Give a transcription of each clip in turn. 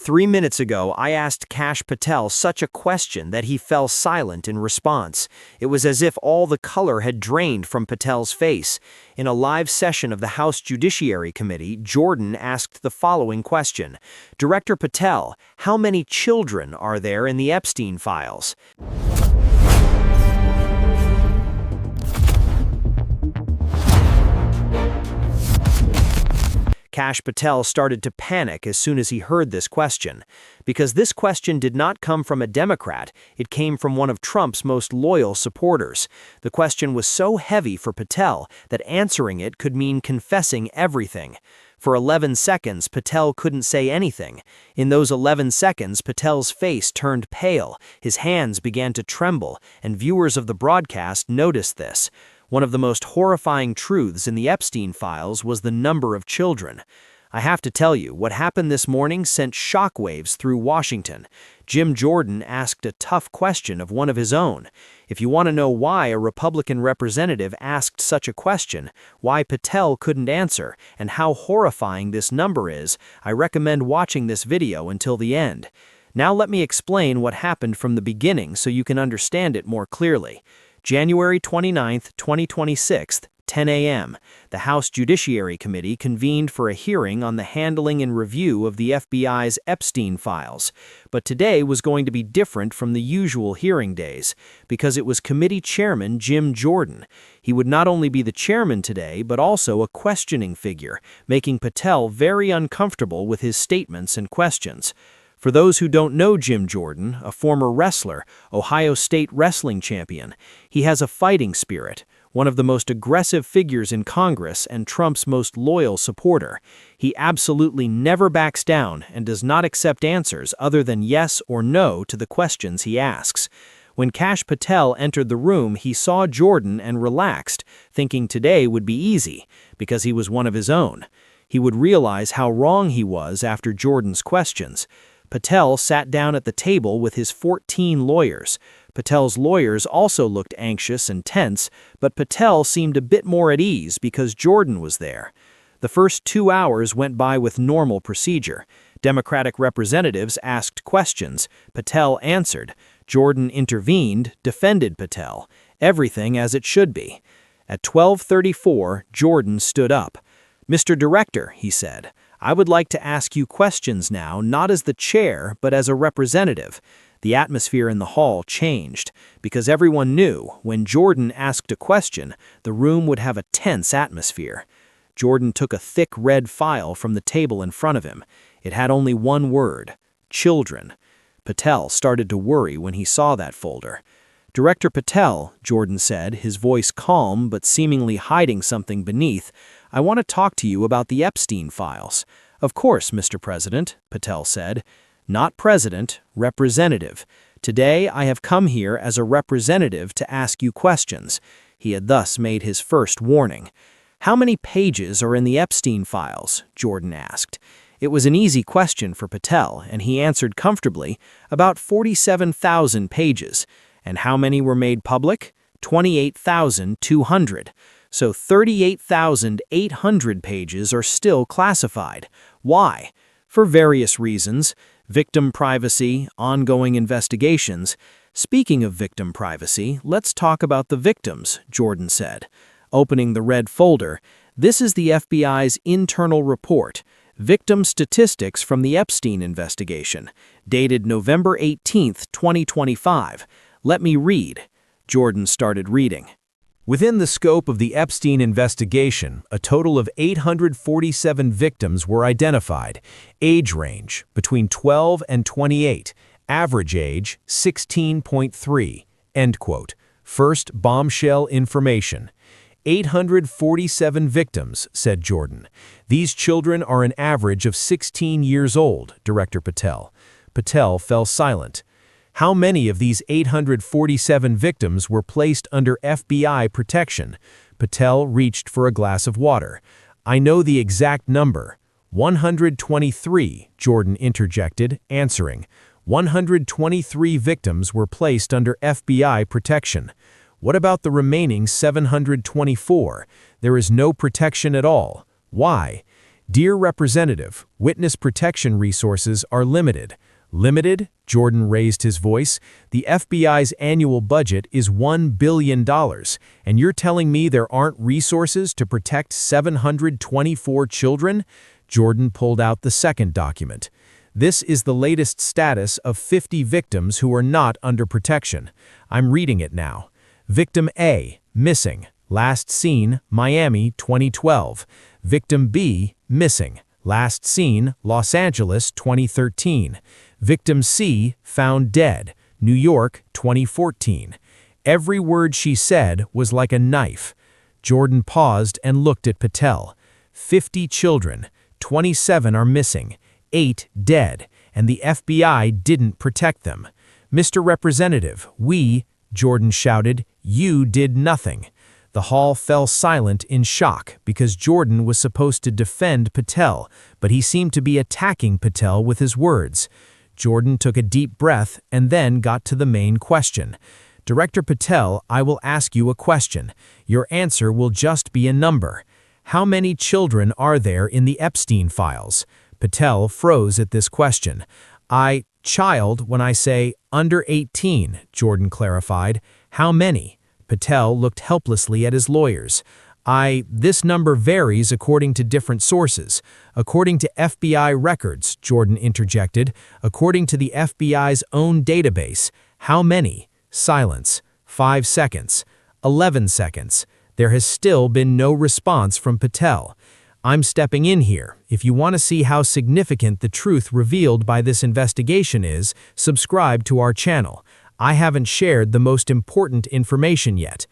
3 minutes ago, I asked Kash Patel such a question that he fell silent in response. It was as if all the color had drained from Patel's face. In a live session of the House Judiciary Committee, Jordan asked the following question. Director Patel, how many children are there in the Epstein files? Kash Patel started to panic as soon as he heard this question. Because this question did not come from a Democrat, it came from one of Trump's most loyal supporters. The question was so heavy for Patel that answering it could mean confessing everything. For 11 seconds, Patel couldn't say anything. In those 11 seconds, Patel's face turned pale, his hands began to tremble, and viewers of the broadcast noticed this. One of the most horrifying truths in the Epstein files was the number of children. I have to tell you, what happened this morning sent shockwaves through Washington. Jim Jordan asked a tough question of one of his own. If you want to know why a Republican representative asked such a question, why Patel couldn't answer, and how horrifying this number is, I recommend watching this video until the end. Now let me explain what happened from the beginning so you can understand it more clearly. January 29, 2026, 10 a.m., the House Judiciary Committee convened for a hearing on the handling and review of the FBI's Epstein files. But today was going to be different from the usual hearing days, because it was Committee Chairman Jim Jordan. He would not only be the chairman today, but also a questioning figure, making Patel very uncomfortable with his statements and questions. For those who don't know Jim Jordan, a former wrestler, Ohio State wrestling champion, he has a fighting spirit, one of the most aggressive figures in Congress and Trump's most loyal supporter. He absolutely never backs down and does not accept answers other than yes or no to the questions he asks. When Kash Patel entered the room, he saw Jordan and relaxed, thinking today would be easy, because he was one of his own. He would realize how wrong he was after Jordan's questions. Patel sat down at the table with his 14 lawyers. Patel's lawyers also looked anxious and tense, but Patel seemed a bit more at ease because Jordan was there. The first 2 hours went by with normal procedure. Democratic representatives asked questions. Patel answered. Jordan intervened, defended Patel. Everything as it should be. At 12:34, Jordan stood up. "Mr. Director," he said, "I would like to ask you questions now, not as the chair, but as a representative." The atmosphere in the hall changed, because everyone knew when Jordan asked a question, the room would have a tense atmosphere. Jordan took a thick red file from the table in front of him. It had only one word: children. Patel started to worry when he saw that folder. "Director Patel," Jordan said, his voice calm but seemingly hiding something beneath, "I want to talk to you about the Epstein files." "Of course, Mr. President," Patel said. "Not president, representative. Today I have come here as a representative to ask you questions." He had thus made his first warning. "How many pages are in the Epstein files?" Jordan asked. It was an easy question for Patel, and he answered comfortably, "About 47,000 pages. And how many were made public? 28,200. So 38,800 pages are still classified. Why? For various reasons. Victim privacy, ongoing investigations. Speaking of victim privacy, let's talk about the victims," Jordan said. Opening the red folder, "This is the FBI's internal report, Victim Statistics from the Epstein investigation, dated November 18, 2025. Let me read." Jordan started reading. "Within the scope of the Epstein investigation, a total of 847 victims were identified. Age range, between 12 and 28. Average age, 16.3. End quote. First bombshell information. 847 victims," said Jordan. "These children are an average of 16 years old, Director Patel." Patel fell silent. "How many of these 847 victims were placed under FBI protection?" Patel reached for a glass of water. "I know the exact number." 123, Jordan interjected, answering. 123 victims were placed under FBI protection. "What about the remaining 724? There is no protection at all. Why?" Dear Representative, witness protection resources are limited. Limited? Jordan raised his voice. The FBI's annual budget is $1 billion, and you're telling me there aren't resources to protect 724 children? Jordan pulled out the second document. This is the latest status of 50 victims who are not under protection. I'm reading it now. Victim A, missing. Last seen, Miami, 2012. Victim B, missing. Last seen, Los Angeles, 2013. Victim C, found dead. New York, 2014. Every word she said was like a knife. Jordan paused and looked at Patel. 50 children, 27 are missing, 8 dead, and the FBI didn't protect them. Mr. Representative, Jordan shouted, you did nothing. The hall fell silent in shock because Jordan was supposed to defend Patel, but he seemed to be attacking Patel with his words. Jordan took a deep breath and then got to the main question. Director Patel, I will ask you a question. Your answer will just be a number. How many children are there in the Epstein files? Patel froze at this question. Child, when I say under 18, Jordan clarified. How many? Patel looked helplessly at his lawyers. This number varies according to different sources. According to FBI records, Jordan interjected. According to the FBI's own database. How many? Silence. 5 seconds. 11 seconds. There has still been no response from Patel. I'm stepping in here. If you want to see how significant the truth revealed by this investigation is, subscribe to our channel. I haven't shared the most important information yet.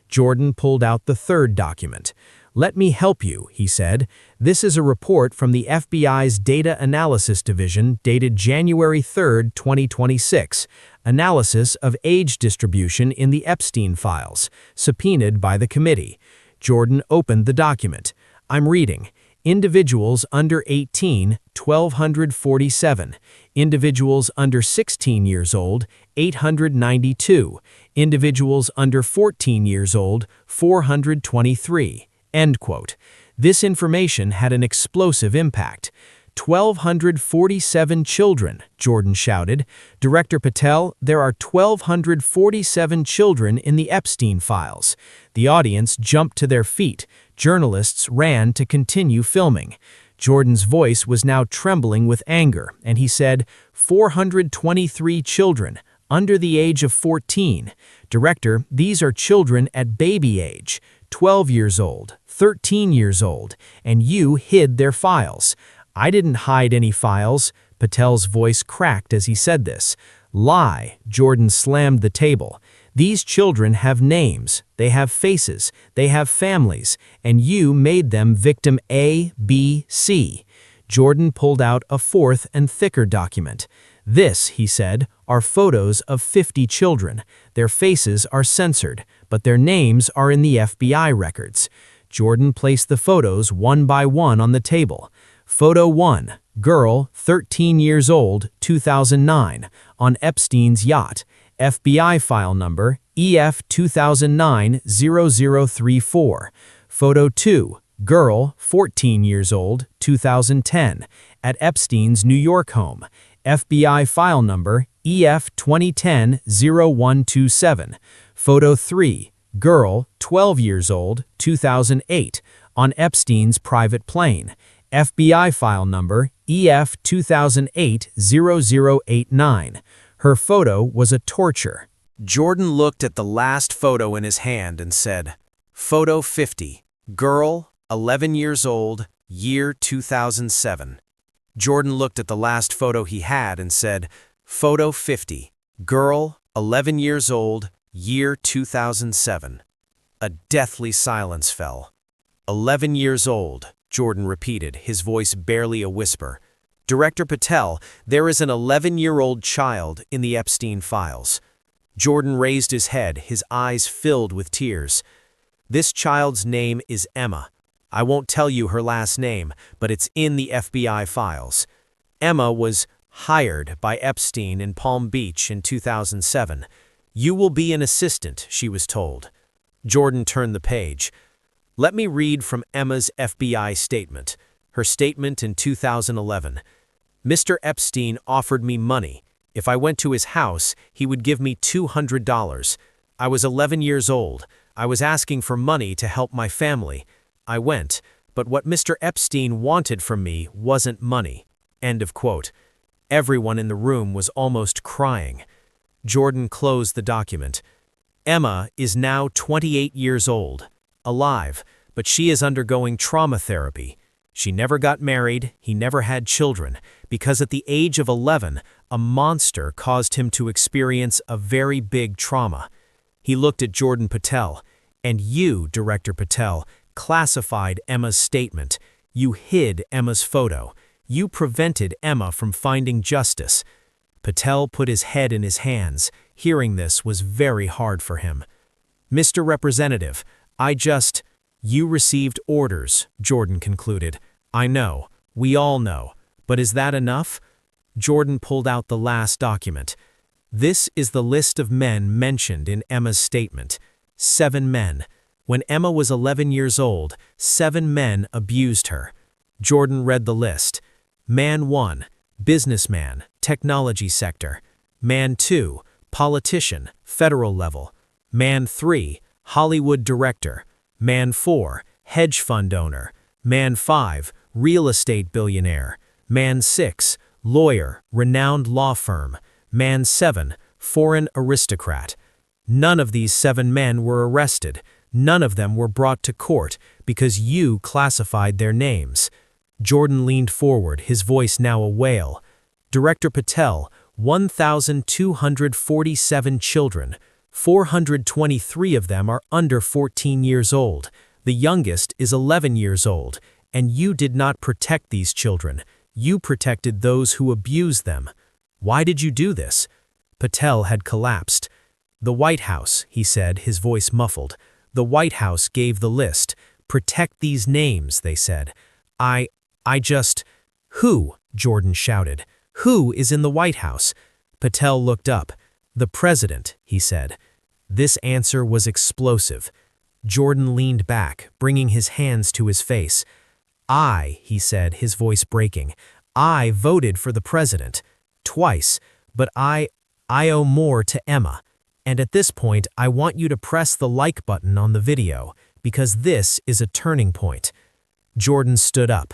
Jordan pulled out the third document. Let me help you, he said. This is a report from the FBI's Data Analysis Division dated January 3, 2026. Analysis of age distribution in the Epstein files, subpoenaed by the committee. Jordan opened the document. I'm reading. Individuals under 18, 1,247. Individuals under 16 years old, 892. Individuals under 14 years old, 423. End quote. This information had an explosive impact. 1,247 children, Jordan shouted. Director Patel, there are 1,247 children in the Epstein files. The audience jumped to their feet. Journalists ran to continue filming. Jordan's voice was now trembling with anger, and he said, 423 children, under the age of 14. Director, these are children at baby age, 12 years old, 13 years old, and you hid their files. I didn't hide any files. Patel's voice cracked as he said this. Lie, Jordan slammed the table. These children have names, they have faces, they have families, and you made them victim A, B, C. Jordan pulled out a fourth and thicker document. This, he said, are photos of 50 children. Their faces are censored, but their names are in the FBI records. Jordan placed the photos one by one on the table. Photo 1, girl, 13 years old, 2009, on Epstein's yacht. FBI file number EF 2009-0034. Photo 2, girl, 14 years old, 2010, at Epstein's New York home. FBI file number EF 2010-0127. Photo 3, girl, 12 years old, 2008, on Epstein's private plane. FBI file number EF 2008-0089. Her photo was a torture. Jordan looked at the last photo in his hand and said, Photo 50, girl, 11 years old, year 2007. Jordan looked at the last photo he had and said, Photo 50, girl, 11 years old, year 2007. A deathly silence fell. 11 years old, Jordan repeated, his voice barely a whisper. Director Patel, there is an 11-year-old child in the Epstein files. Jordan raised his head, his eyes filled with tears. This child's name is Emma. I won't tell you her last name, but it's in the FBI files. Emma was hired by Epstein in Palm Beach in 2007. You will be an assistant, she was told. Jordan turned the page. Let me read from Emma's FBI statement. Her statement in 2011. Mr. Epstein offered me money. If I went to his house, he would give me $200. I was 11 years old. I was asking for money to help my family. I went, but what Mr. Epstein wanted from me wasn't money. End of quote. Everyone in the room was almost crying. Jordan closed the document. Emma is now 28 years old, alive, but she is undergoing trauma therapy. She never got married, he never had children, because at the age of 11, a monster caused him to experience a very big trauma. He looked at Jordan Patel, and you, Director Patel, classified Emma's statement. You hid Emma's photo. You prevented Emma from finding justice. Patel put his head in his hands. Hearing this was very hard for him. Mr. Representative, You received orders, Jordan concluded. I know. We all know. But is that enough? Jordan pulled out the last document. This is the list of men mentioned in Emma's statement. 7 men. When Emma was 11 years old, 7 men abused her. Jordan read the list. Man 1, businessman, technology sector. Man 2, politician, federal level. Man 3, Hollywood director. Man 4, hedge fund owner. Man 5, real estate billionaire. Man 6, lawyer, renowned law firm. Man 7, foreign aristocrat. None of these 7 men were arrested. None of them were brought to court because you classified their names. Jordan leaned forward, his voice now a wail. Director Patel, 1,247 children. 423 of them are under 14 years old. The youngest is 11 years old, and you did not protect these children. You protected those who abused them. Why did you do this? Patel had collapsed. The White House, he said, his voice muffled. The White House gave the list. Protect these names, they said. Who? Jordan shouted. Who is in the White House? Patel looked up. The president, he said. This answer was explosive. Jordan leaned back, bringing his hands to his face. He said, his voice breaking. I voted for the president. Twice. But I owe more to Emma. And at this point, I want you to press the like button on the video, because this is a turning point. Jordan stood up.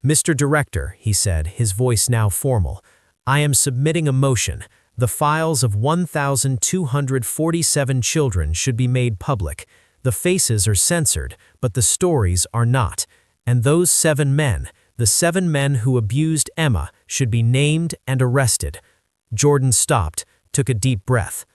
Mr. Director, he said, his voice now formal, I am submitting a motion. The files of 1,247 children should be made public. The faces are censored, but the stories are not. And those 7 men, the 7 men who abused Emma, should be named and arrested. Jordan stopped, took a deep breath.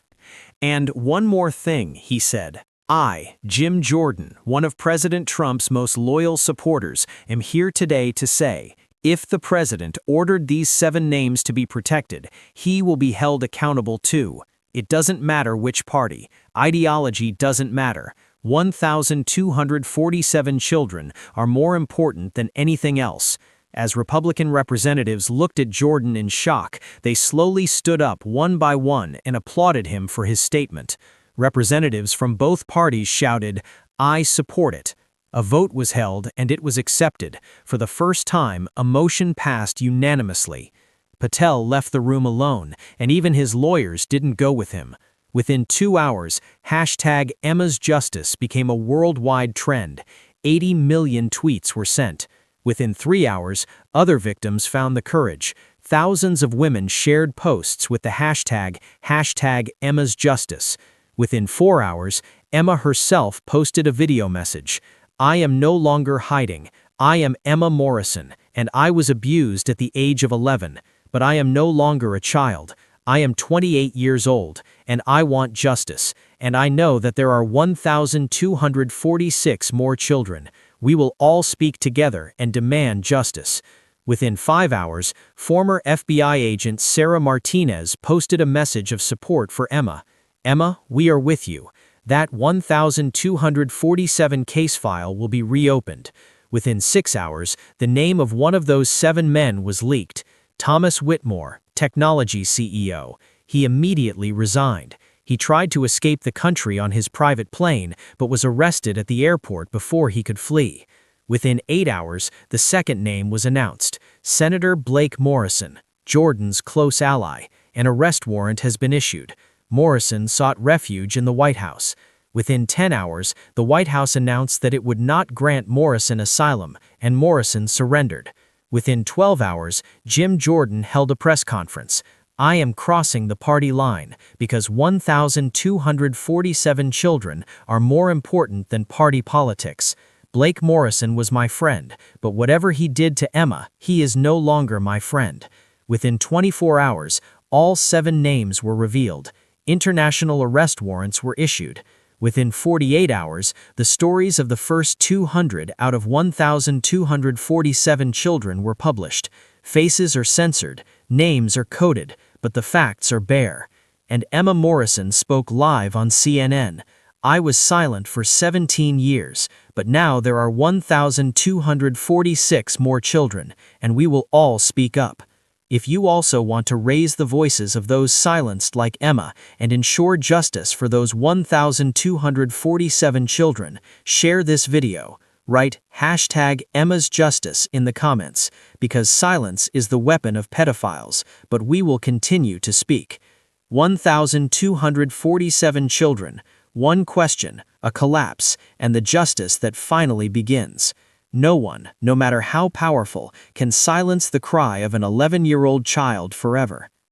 And one more thing, he said. I, Jim Jordan, one of President Trump's most loyal supporters, am here today to say, if the president ordered these 7 names to be protected, he will be held accountable too. It doesn't matter which party. Ideology doesn't matter. 1,247 children are more important than anything else. As Republican representatives looked at Jordan in shock, they slowly stood up one by one and applauded him for his statement. Representatives from both parties shouted, I support it. A vote was held and it was accepted. For the first time, a motion passed unanimously. Patel left the room alone, and even his lawyers didn't go with him. Within 2 hours, #EmmasJustice became a worldwide trend. 80 million tweets were sent. Within 3 hours, other victims found the courage. Thousands of women shared posts with the hashtag #EmmasJustice. Within 4 hours, Emma herself posted a video message. I am no longer hiding. I am Emma Morrison, and I was abused at the age of 11. But I am no longer a child. I am 28 years old, and I want justice. And I know that there are 1,246 more children. We will all speak together and demand justice. Within 5 hours, former FBI agent Sarah Martinez posted a message of support for Emma. Emma, we are with you. That 1,247 case file will be reopened. Within 6 hours, the name of one of those 7 men was leaked. Thomas Whitmore, technology CEO. He immediately resigned. He tried to escape the country on his private plane, but was arrested at the airport before he could flee. Within 8 hours, the second name was announced: Senator Blake Morrison, Jordan's close ally. An arrest warrant has been issued. Morrison sought refuge in the White House. Within 10 hours, the White House announced that it would not grant Morrison asylum, and Morrison surrendered. Within 12 hours, Jim Jordan held a press conference. "I am crossing the party line because 1,247 children are more important than party politics. Blake Morrison was my friend, but whatever he did to Emma, he is no longer my friend." Within 24 hours, all 7 names were revealed. International arrest warrants were issued. Within 48 hours, the stories of the first 200 out of 1,247 children were published. Faces are censored, names are coded, but the facts are bare. And Emma Morrison spoke live on CNN. "I was silent for 17 years, but now there are 1,246 more children, and we will all speak up." If you also want to raise the voices of those silenced like Emma and ensure justice for those 1,247 children, share this video. Write #Emma'sJustice in the comments, because silence is the weapon of pedophiles, but we will continue to speak. 1,247 children, one question, a collapse, and the justice that finally begins. No one, no matter how powerful, can silence the cry of an 11-year-old child forever.